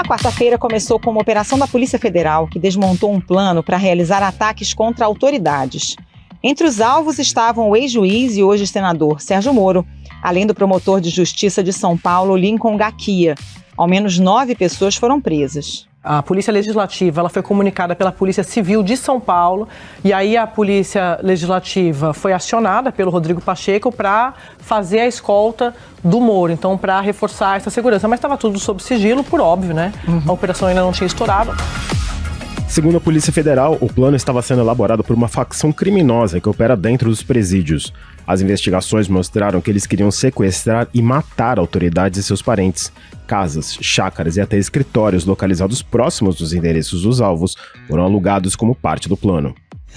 A quarta-feira começou com uma operação da Polícia Federal que desmontou um plano para realizar ataques contra autoridades. Entre os alvos estavam o ex-juiz e hoje senador Sérgio Moro, além do promotor de justiça de São Paulo, Lincoln Gaquia. Ao menos 9 pessoas foram presas. A Polícia Legislativa ela foi comunicada pela Polícia Civil de São Paulo e aí a Polícia Legislativa foi acionada pelo Rodrigo Pacheco para fazer a escolta do Moro, então para reforçar essa segurança. Mas estava tudo sob sigilo, por óbvio, né? A operação ainda não tinha estourado. Segundo a Polícia Federal, o plano estava sendo elaborado por uma facção criminosa que opera dentro dos presídios. As investigações mostraram que eles queriam sequestrar e matar autoridades e seus parentes. Casas, chácaras e até escritórios localizados próximos dos endereços dos alvos foram alugados como parte do plano.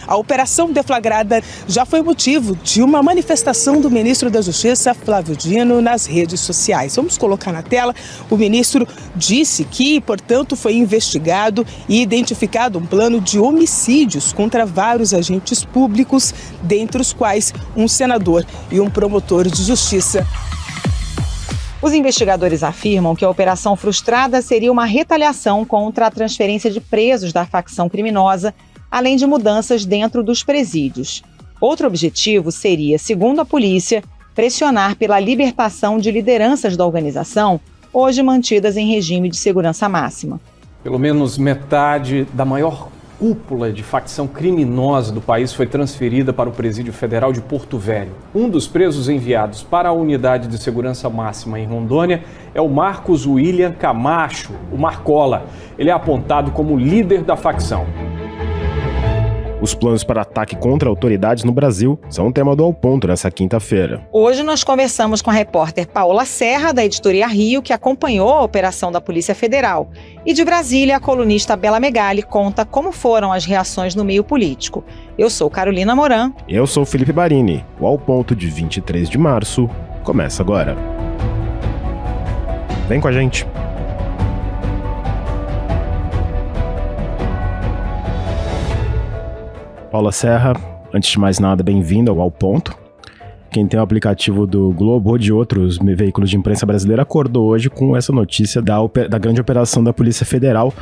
A operação deflagrada já foi motivo de uma manifestação do ministro da Justiça, Flávio Dino, nas redes sociais. Vamos colocar na tela. O ministro disse que, portanto, foi investigado e identificado um plano de homicídios contra vários agentes públicos, dentre os quais um senador e um promotor de justiça. Os investigadores afirmam que a operação frustrada seria uma retaliação contra a transferência de presos da facção criminosa, além de mudanças dentro dos presídios. Outro objetivo seria, segundo a polícia, pressionar pela libertação de lideranças da organização, hoje mantidas em regime de segurança máxima. Pelo menos metade da maior cúpula de facção criminosa do país foi transferida para o Presídio Federal de Porto Velho. Um dos presos enviados para a unidade de segurança máxima em Rondônia é o Marcos William Camacho, o Marcola. Ele é apontado como líder da facção. Os planos para ataque contra autoridades no Brasil são um tema do Ao Ponto nessa quinta-feira. Hoje nós conversamos com a repórter Paola Serra, da Editoria Rio, que acompanhou a operação da Polícia Federal. E de Brasília, a colunista Bela Megali conta como foram as reações no meio político. Eu sou Carolina Moran. Eu sou Felipe Barini. O Ao Ponto de 23 de março começa agora. Vem com a gente. Paula Serra, antes de mais nada, bem-vindo ao Ponto. Quem tem o aplicativo do Globo ou de outros veículos de imprensa brasileira acordou hoje com essa notícia da grande operação da Polícia Federal,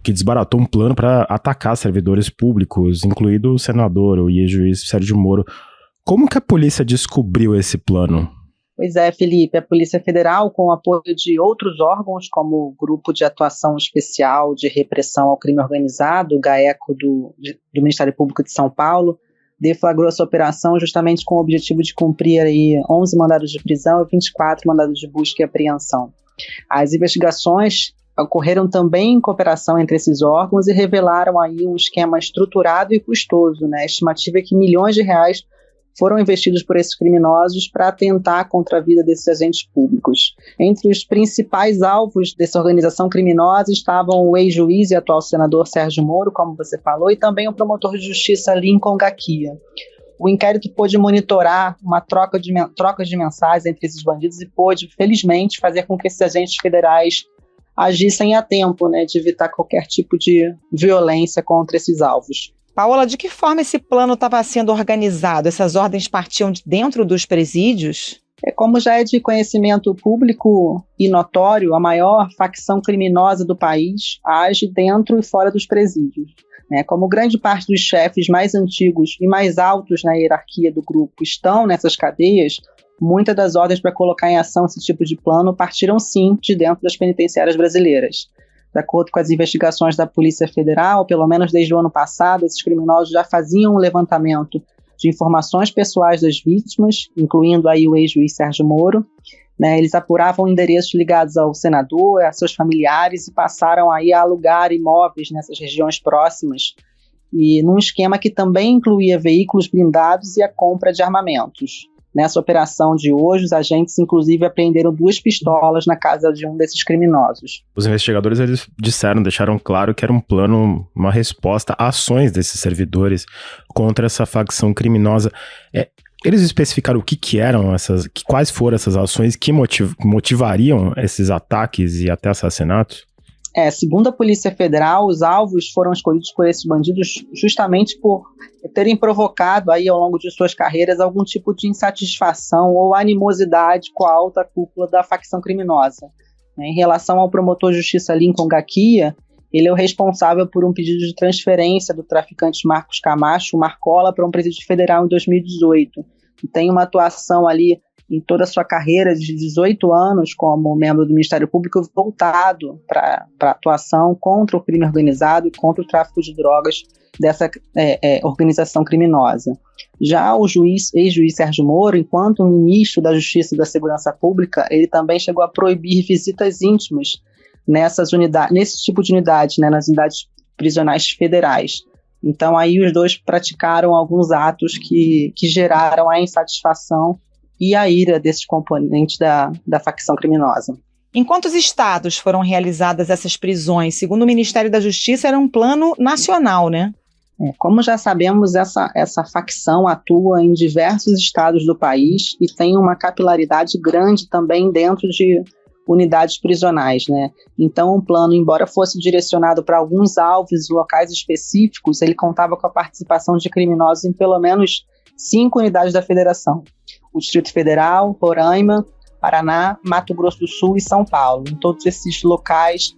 que desbaratou um plano para atacar servidores públicos, incluído o senador, o ex-juiz Sérgio Moro. Como que a polícia descobriu esse plano? Pois é, Felipe, a Polícia Federal, com o apoio de outros órgãos, como o Grupo de Atuação Especial de Repressão ao Crime Organizado, o GAECO do Ministério Público de São Paulo, deflagrou essa operação justamente com o objetivo de cumprir aí 11 mandados de prisão e 24 mandados de busca e apreensão. As investigações ocorreram também em cooperação entre esses órgãos e revelaram aí um esquema estruturado e custoso, né? A estimativa é que milhões de reais foram investidos por esses criminosos para atentar contra a vida desses agentes públicos. Entre os principais alvos dessa organização criminosa estavam o ex-juiz e atual senador Sérgio Moro, como você falou, e também o promotor de justiça Lincoln Gaquia. O inquérito pôde monitorar uma troca de mensagens entre esses bandidos e pôde, felizmente, fazer com que esses agentes federais agissem a tempo, né, de evitar qualquer tipo de violência contra esses alvos. Paola, de que forma esse plano estava sendo organizado? Essas ordens partiam de dentro dos presídios? Como já é de conhecimento público e notório, a maior facção criminosa do país age dentro e fora dos presídios. Como grande parte dos chefes mais antigos e mais altos na hierarquia do grupo estão nessas cadeias, muitas das ordens para colocar em ação esse tipo de plano partiram sim de dentro das penitenciárias brasileiras. De acordo com as investigações da Polícia Federal, pelo menos desde o ano passado, esses criminosos já faziam um levantamento de informações pessoais das vítimas, incluindo aí o ex-juiz Sérgio Moro. Eles apuravam endereços ligados ao senador, a seus familiares e passaram aí a alugar imóveis nessas regiões próximas, e num esquema que também incluía veículos blindados e a compra de armamentos. Nessa operação de hoje, os agentes inclusive apreenderam 2 pistolas na casa de um desses criminosos. Os investigadores eles deixaram claro que era um plano, uma resposta a ações desses servidores contra essa facção criminosa. Eles especificaram o que eram quais foram essas ações que motivariam esses ataques e até assassinatos? Segundo a Polícia Federal, os alvos foram escolhidos por esses bandidos justamente por terem provocado aí ao longo de suas carreiras algum tipo de insatisfação ou animosidade com a alta cúpula da facção criminosa. Em relação ao promotor de justiça Lincoln Gaquia, ele é o responsável por um pedido de transferência do traficante Marcos Camacho, o Marcola, para um presídio federal em 2018. E tem uma atuação ali em toda a sua carreira de 18 anos como membro do Ministério Público voltado para a atuação contra o crime organizado e contra o tráfico de drogas dessa organização criminosa. Já o ex-juiz Sérgio Moro, enquanto ministro da Justiça e da Segurança Pública, ele também chegou a proibir visitas íntimas nesse tipo de unidade, né, nas unidades prisionais federais. Então aí os dois praticaram alguns atos que geraram a insatisfação e a ira desses componentes da facção criminosa. Em quantos estados foram realizadas essas prisões? Segundo o Ministério da Justiça, era um plano nacional, né? Como já sabemos, essa facção atua em diversos estados do país e tem uma capilaridade grande também dentro de unidades prisionais, né? Então o plano, embora fosse direcionado para alguns alvos e locais específicos, ele contava com a participação de criminosos em pelo menos 5 unidades da federação: o Distrito Federal, Roraima, Paraná, Mato Grosso do Sul e São Paulo. Em todos esses locais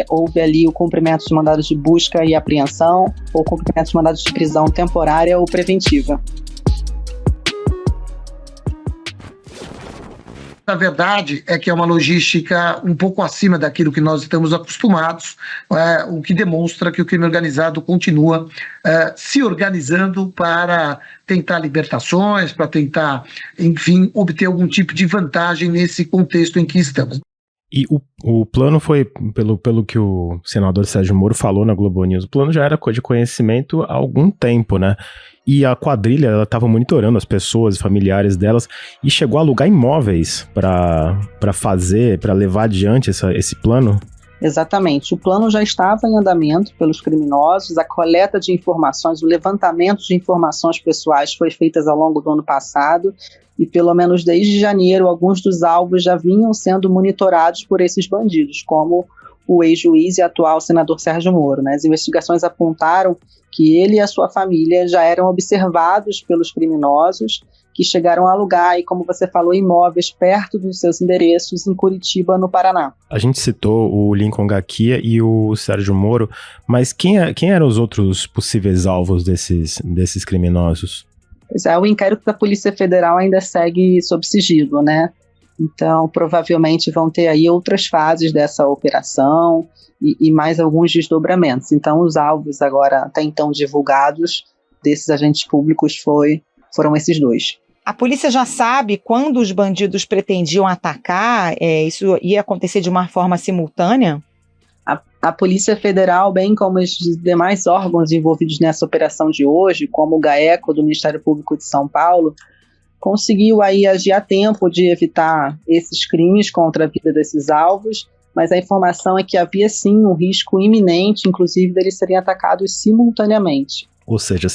houve ali o cumprimento de mandados de busca e apreensão ou cumprimento de mandados de prisão temporária ou preventiva. Na verdade, é que é uma logística um pouco acima daquilo que nós estamos acostumados, o que demonstra que o crime organizado continua se organizando para tentar libertações, para tentar, enfim, obter algum tipo de vantagem nesse contexto em que estamos. E o plano foi, pelo que o senador Sérgio Moro falou na Globo News, o plano já era de conhecimento há algum tempo, né? E a quadrilha, ela estava monitorando as pessoas e familiares delas e chegou a alugar imóveis para levar adiante esse plano? Exatamente. O plano já estava em andamento pelos criminosos, a coleta de informações, o levantamento de informações pessoais foi feito ao longo do ano passado e pelo menos desde janeiro alguns dos alvos já vinham sendo monitorados por esses bandidos, como o ex-juiz e atual senador Sérgio Moro, né? As investigações apontaram que ele e a sua família já eram observados pelos criminosos que chegaram a alugar, e como você falou, imóveis perto dos seus endereços em Curitiba, no Paraná. A gente citou o Lincoln Gaquia e o Sérgio Moro, mas quem eram os outros possíveis alvos desses criminosos? Pois é, o inquérito da Polícia Federal ainda segue sob sigilo, né? Então, provavelmente vão ter aí outras fases dessa operação e mais alguns desdobramentos. Então, os alvos agora, até então divulgados, desses agentes públicos foram esses dois. A polícia já sabe quando os bandidos pretendiam atacar? Isso ia acontecer de uma forma simultânea? A Polícia Federal, bem como os demais órgãos envolvidos nessa operação de hoje, como o GAECO do Ministério Público de São Paulo, conseguiu aí agir a tempo de evitar esses crimes contra a vida desses alvos, mas a informação é que havia sim um risco iminente, inclusive deles serem atacados simultaneamente. Ou seja,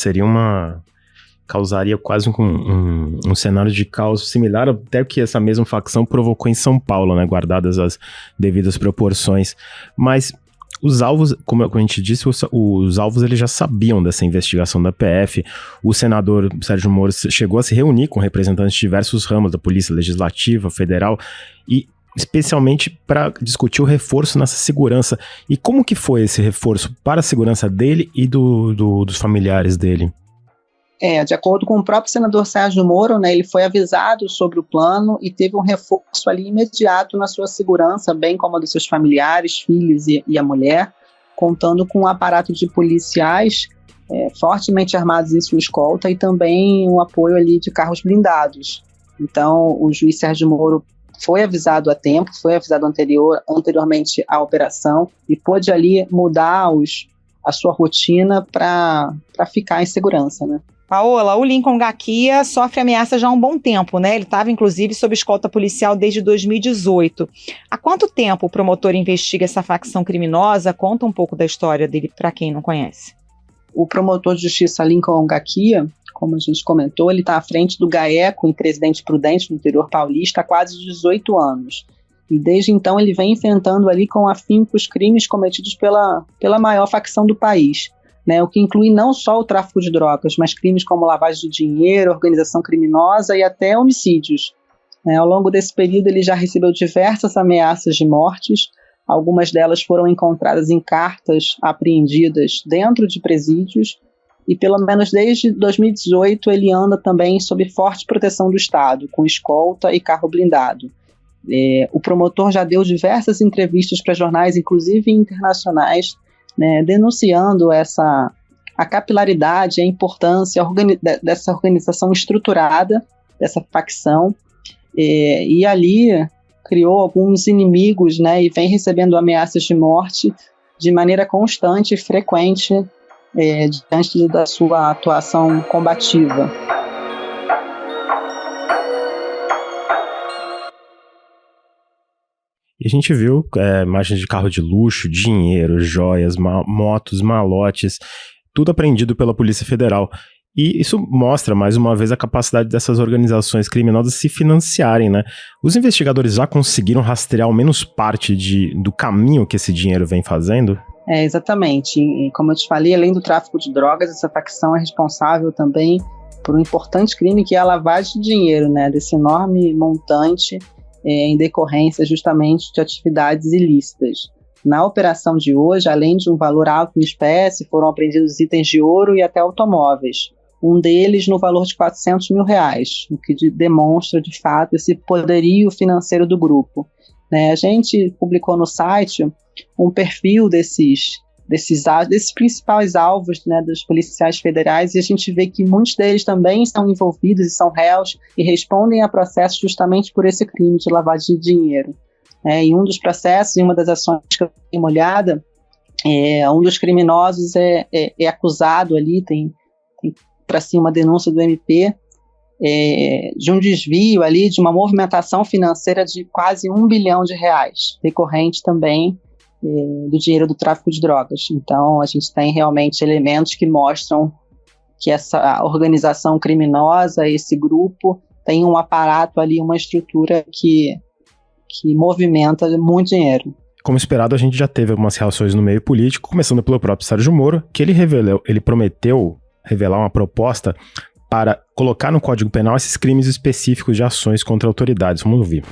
causaria quase um cenário de caos similar até que essa mesma facção provocou em São Paulo, né, guardadas as devidas proporções. Mas os alvos, como a gente disse, os alvos eles já sabiam dessa investigação da PF. O senador Sérgio Moro chegou a se reunir com representantes de diversos ramos da Polícia Legislativa, Federal, e especialmente para discutir o reforço nessa segurança. E como que foi esse reforço para a segurança dele e dos familiares dele? De acordo com o próprio senador Sérgio Moro, né, ele foi avisado sobre o plano e teve um reforço ali imediato na sua segurança, bem como a dos seus familiares, filhos e a mulher, contando com um aparato de policiais fortemente armados em sua escolta e também um apoio ali de carros blindados. Então, o juiz Sérgio Moro foi avisado a tempo, foi avisado anteriormente à operação e pôde ali mudar a sua rotina para ficar em segurança, né? Paola, o Lincoln Gaquia sofre ameaça já há um bom tempo, né? Ele estava, inclusive, sob escolta policial desde 2018. Há quanto tempo o promotor investiga essa facção criminosa? Conta um pouco da história dele para quem não conhece. O promotor de justiça Lincoln Gaquia, como a gente comentou, ele está à frente do GAECO em Presidente Prudente, no interior paulista, há quase 18 anos. E desde então ele vem enfrentando ali com afinco os crimes cometidos pela maior facção do país, né, o que inclui não só o tráfico de drogas, mas crimes como lavagem de dinheiro, organização criminosa e até homicídios. né? Ao longo desse período ele já recebeu diversas ameaças de mortes, algumas delas foram encontradas em cartas apreendidas dentro de presídios, e pelo menos desde 2018 ele anda também sob forte proteção do Estado, com escolta e carro blindado. O promotor já deu diversas entrevistas para jornais, inclusive internacionais, né, denunciando a capilaridade, a importância dessa organização estruturada, dessa facção, e ali criou alguns inimigos, né, e vem recebendo ameaças de morte de maneira constante e frequente diante da sua atuação combativa. E a gente viu imagens de carro de luxo, dinheiro, joias, motos, malotes, tudo apreendido pela Polícia Federal. E isso mostra, mais uma vez, a capacidade dessas organizações criminosas se financiarem, né? Os investigadores já conseguiram rastrear ao menos parte do caminho que esse dinheiro vem fazendo? Exatamente. E como eu te falei, além do tráfico de drogas, essa facção é responsável também por um importante crime que é a lavagem de dinheiro, né? Desse enorme montante em decorrência justamente de atividades ilícitas. Na operação de hoje, além de um valor alto em espécie, foram apreendidos itens de ouro e até automóveis. Um deles no valor de R$400 mil, o que demonstra, de fato, esse poderio financeiro do grupo. A gente publicou no site um perfil desses principais alvos, né, dos policiais federais, e a gente vê que muitos deles também estão envolvidos e são réus e respondem a processos justamente por esse crime de lavagem de dinheiro. Em um dos processos, em uma das ações que eu dei uma olhada, um dos criminosos é acusado ali, tem para si uma denúncia do MP, de um desvio ali, de uma movimentação financeira de quase R$1 bilhão, decorrente também do dinheiro do tráfico de drogas. Então, a gente tem realmente elementos que mostram que essa organização criminosa, esse grupo, tem um aparato ali, uma estrutura que movimenta muito dinheiro. Como esperado, a gente já teve algumas reações no meio político, começando pelo próprio Sérgio Moro, que ele prometeu revelar uma proposta para colocar no Código Penal esses crimes específicos de ações contra autoridades. Vamos ouvir.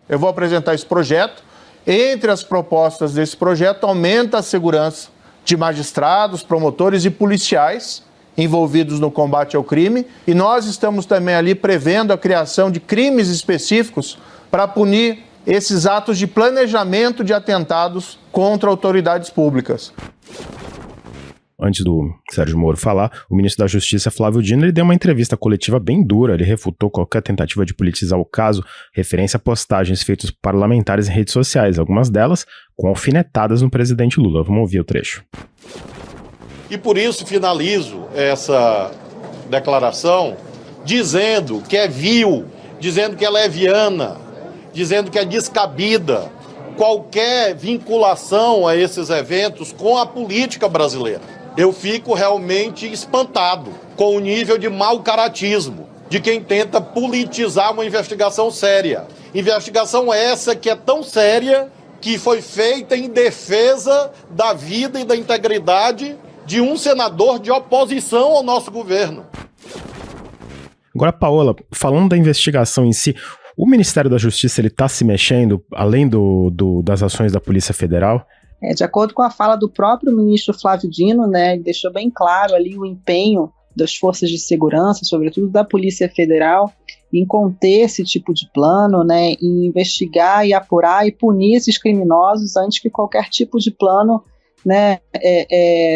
Eu vou apresentar esse projeto. Entre as propostas desse projeto, aumenta a segurança de magistrados, promotores e policiais envolvidos no combate ao crime. E nós estamos também ali prevendo a criação de crimes específicos para punir esses atos de planejamento de atentados contra autoridades públicas. Antes do Sérgio Moro falar, o ministro da Justiça, Flávio Dino, ele deu uma entrevista coletiva bem dura. Ele refutou qualquer tentativa de politizar o caso, referência a postagens feitas por parlamentares em redes sociais, algumas delas com alfinetadas no presidente Lula. Vamos ouvir o trecho. E por isso finalizo essa declaração dizendo que é vil, dizendo que é leviana, dizendo que é descabida qualquer vinculação a esses eventos com a política brasileira. Eu fico realmente espantado com o nível de mau caratismo de quem tenta politizar uma investigação séria. Investigação essa que é tão séria que foi feita em defesa da vida e da integridade de um senador de oposição ao nosso governo. Agora, Paola, falando da investigação em si, o Ministério da Justiça está se mexendo, além das ações da Polícia Federal? De acordo com a fala do próprio ministro Flávio Dino, né, ele deixou bem claro ali o empenho das forças de segurança, sobretudo da Polícia Federal, em conter esse tipo de plano, né, em investigar e apurar e punir esses criminosos antes que qualquer tipo de plano, né,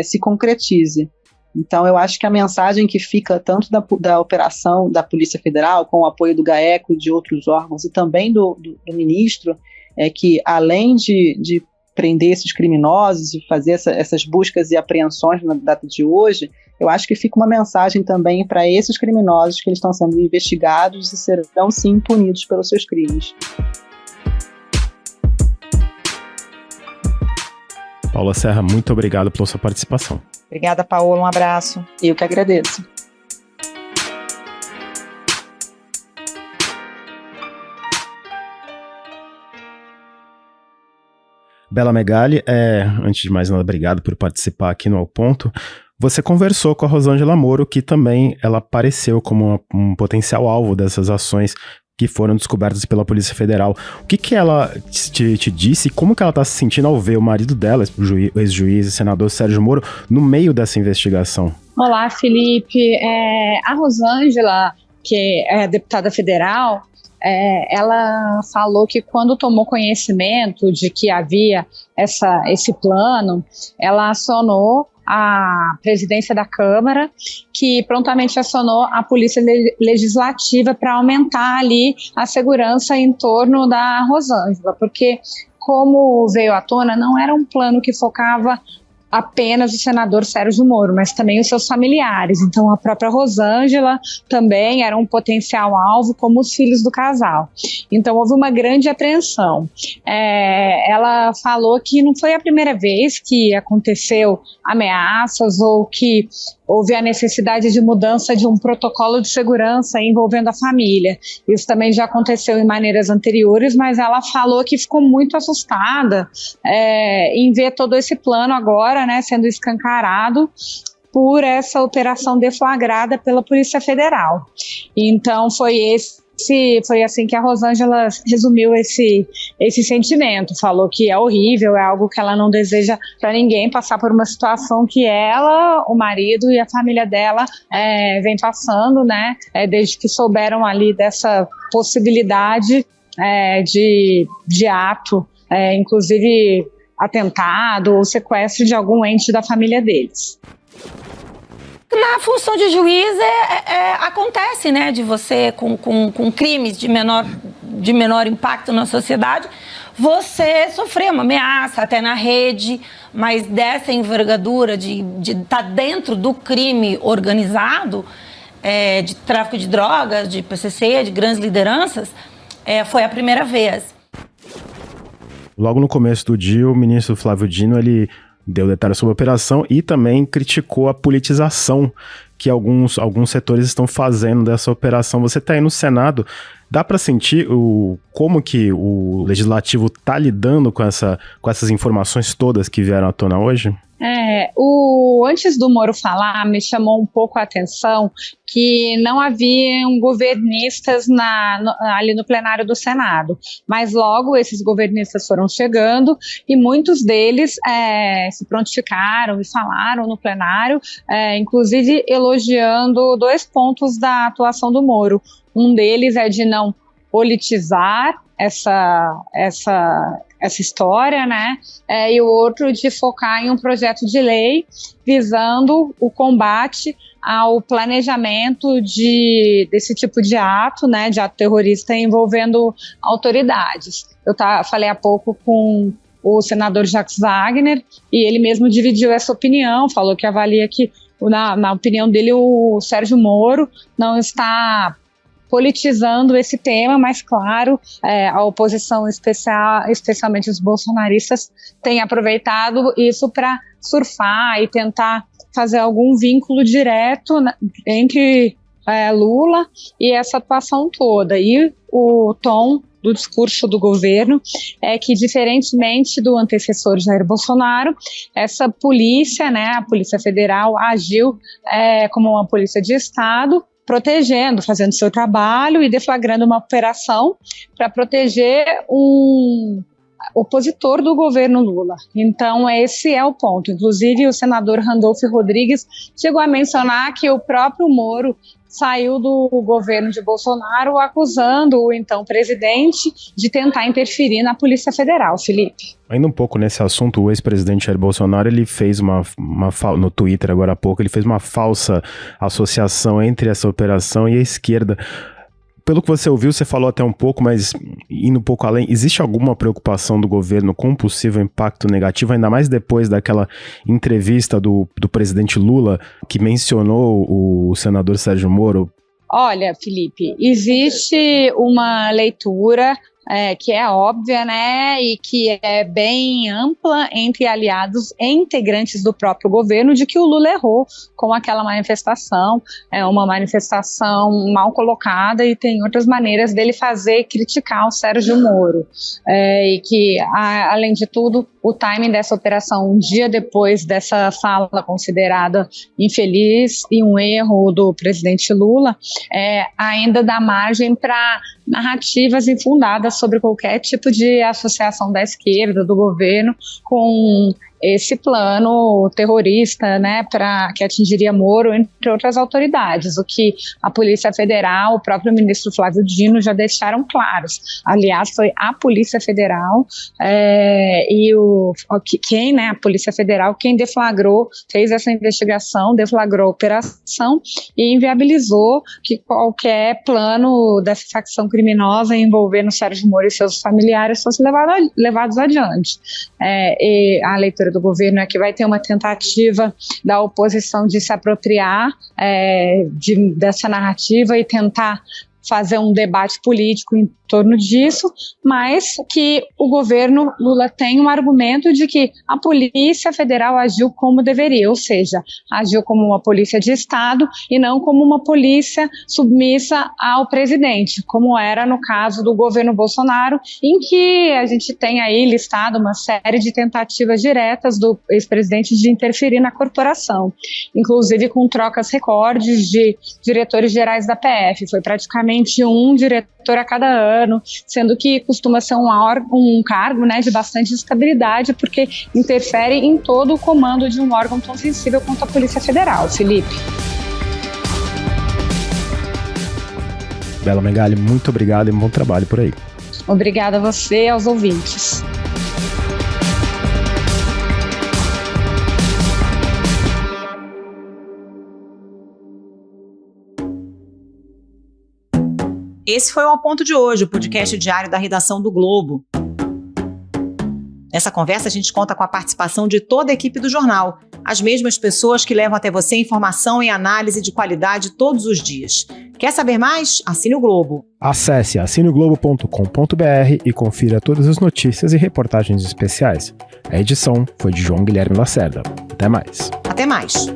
se concretize. Então, eu acho que a mensagem que fica tanto da operação da Polícia Federal, com o apoio do GAECO e de outros órgãos, e também do ministro, é que, além de prender esses criminosos e fazer essas buscas e apreensões na data de hoje, eu acho que fica uma mensagem também para esses criminosos que eles estão sendo investigados e serão, sim, punidos pelos seus crimes. Paula Serra, muito obrigado pela sua participação. Obrigada, Paola. Um abraço. Eu que agradeço. Bela Megali, antes de mais nada, obrigado por participar aqui no Ao Ponto. Você conversou com a Rosângela Moro, que também ela apareceu como um potencial alvo dessas ações. que foram descobertas pela Polícia Federal. O que ela te disse e como que ela está se sentindo ao ver o marido dela, o ex-juiz e senador Sérgio Moro, no meio dessa investigação? Olá, Felipe. A Rosângela, que é deputada federal, ela falou que quando tomou conhecimento de que havia esse plano, ela acionou a presidência da Câmara, que prontamente acionou a Polícia Legislativa para aumentar ali a segurança em torno da Rosângela, porque, como veio à tona, não era um plano que focava apenas o senador Sérgio Moro, mas também os seus familiares. Então, a própria Rosângela também era um potencial alvo, como os filhos do casal. Então, houve uma grande apreensão. Ela falou que não foi a primeira vez que aconteceu ameaças ou que houve a necessidade de mudança de um protocolo de segurança envolvendo a família. Isso também já aconteceu em maneiras anteriores, mas ela falou que ficou muito assustada em ver todo esse plano agora, né, sendo escancarado por essa operação deflagrada pela Polícia Federal. Então foi assim que a Rosângela resumiu esse sentimento. Falou que é horrível, é algo que ela não deseja para ninguém, passar por uma situação que ela, o marido e a família dela vem passando, né? Desde que souberam ali dessa possibilidade de ato, inclusive atentado ou sequestro de algum ente da família deles. Na função de juiz acontece, né, de você com crimes de menor impacto na sociedade, você sofrer uma ameaça até na rede, mas dessa envergadura de estar dentro do crime organizado, de tráfico de drogas, de PCC, de grandes lideranças, foi a primeira vez. Logo no começo do dia, o ministro Flávio Dino, ele deu detalhes sobre a operação e também criticou a politização que alguns setores estão fazendo dessa operação. Você está aí no Senado, dá para sentir como que o Legislativo está lidando com essas informações todas que vieram à tona hoje? Antes do Moro falar, me chamou um pouco a atenção que não haviam governistas ali no plenário do Senado, mas logo esses governistas foram chegando e muitos deles se prontificaram e falaram no plenário, inclusive elogiando 2 pontos da atuação do Moro. Um deles é de não politizar essa história, né? E o outro de focar em um projeto de lei visando o combate ao planejamento desse tipo de ato, né? De ato terrorista envolvendo autoridades. Eu falei há pouco com o senador Jacques Wagner e ele mesmo dividiu essa opinião, falou que avalia que, na opinião dele, o Sérgio Moro não está politizando esse tema, mas claro, a oposição especialmente os bolsonaristas, tem aproveitado isso para surfar e tentar fazer algum vínculo direto entre Lula e essa atuação toda. E o tom do discurso do governo é que, diferentemente do antecessor Jair Bolsonaro, essa polícia, né, a Polícia Federal, agiu como uma polícia de Estado, protegendo, fazendo seu trabalho e deflagrando uma operação para proteger um opositor do governo Lula. Então, esse é o ponto. Inclusive, o senador Randolfo Rodrigues chegou a mencionar que o próprio Moro saiu do governo de Bolsonaro acusando o então presidente de tentar interferir na Polícia Federal, Felipe. Ainda um pouco nesse assunto, o ex-presidente Jair Bolsonaro, ele fez no Twitter agora há pouco, ele fez uma falsa associação entre essa operação e a esquerda. Pelo que você ouviu, você falou até um pouco, mas indo um pouco além, existe alguma preocupação do governo com um possível impacto negativo, ainda mais depois daquela entrevista do presidente Lula, que mencionou o senador Sérgio Moro? Olha, Felipe, existe uma leitura que é óbvia, né, e que é bem ampla entre aliados e integrantes do próprio governo, de que o Lula errou com aquela manifestação, uma manifestação mal colocada e tem outras maneiras dele criticar o Sérgio Moro, e que, além de tudo, o timing dessa operação, um dia depois dessa fala considerada infeliz e um erro do presidente Lula, ainda dá margem para narrativas infundadas sobre qualquer tipo de associação da esquerda, do governo, com esse plano terrorista, né, que atingiria Moro, entre outras autoridades, o que a Polícia Federal, o próprio ministro Flávio Dino já deixaram claros. Aliás, foi a Polícia Federal a Polícia Federal, quem deflagrou, fez essa investigação, deflagrou a operação e inviabilizou que qualquer plano dessa facção criminosa envolvendo Sérgio Moro e seus familiares fosse levados adiante. E a leitura do governo é que vai ter uma tentativa da oposição de se apropriar dessa narrativa e tentar fazer um debate político em torno disso, mas que o governo Lula tem um argumento de que a Polícia Federal agiu como deveria, ou seja, agiu como uma polícia de Estado e não como uma polícia submissa ao presidente, como era no caso do governo Bolsonaro, em que a gente tem aí listado uma série de tentativas diretas do ex-presidente de interferir na corporação, inclusive com trocas recordes de diretores gerais da PF, foi praticamente um diretor a cada ano, sendo que costuma ser um cargo, né, de bastante estabilidade, porque interfere em todo o comando de um órgão tão sensível quanto a Polícia Federal. Felipe. Bela Megali, muito obrigado e um bom trabalho por aí. Obrigada a você e aos ouvintes. Esse foi o Ao Ponto de hoje, o podcast diário da redação do Globo. Nessa conversa, a gente conta com a participação de toda a equipe do jornal, as mesmas pessoas que levam até você informação e análise de qualidade todos os dias. Quer saber mais? Assine o Globo. Acesse assineoglobo.com.br e confira todas as notícias e reportagens especiais. A edição foi de João Guilherme Lacerda. Até mais. Até mais.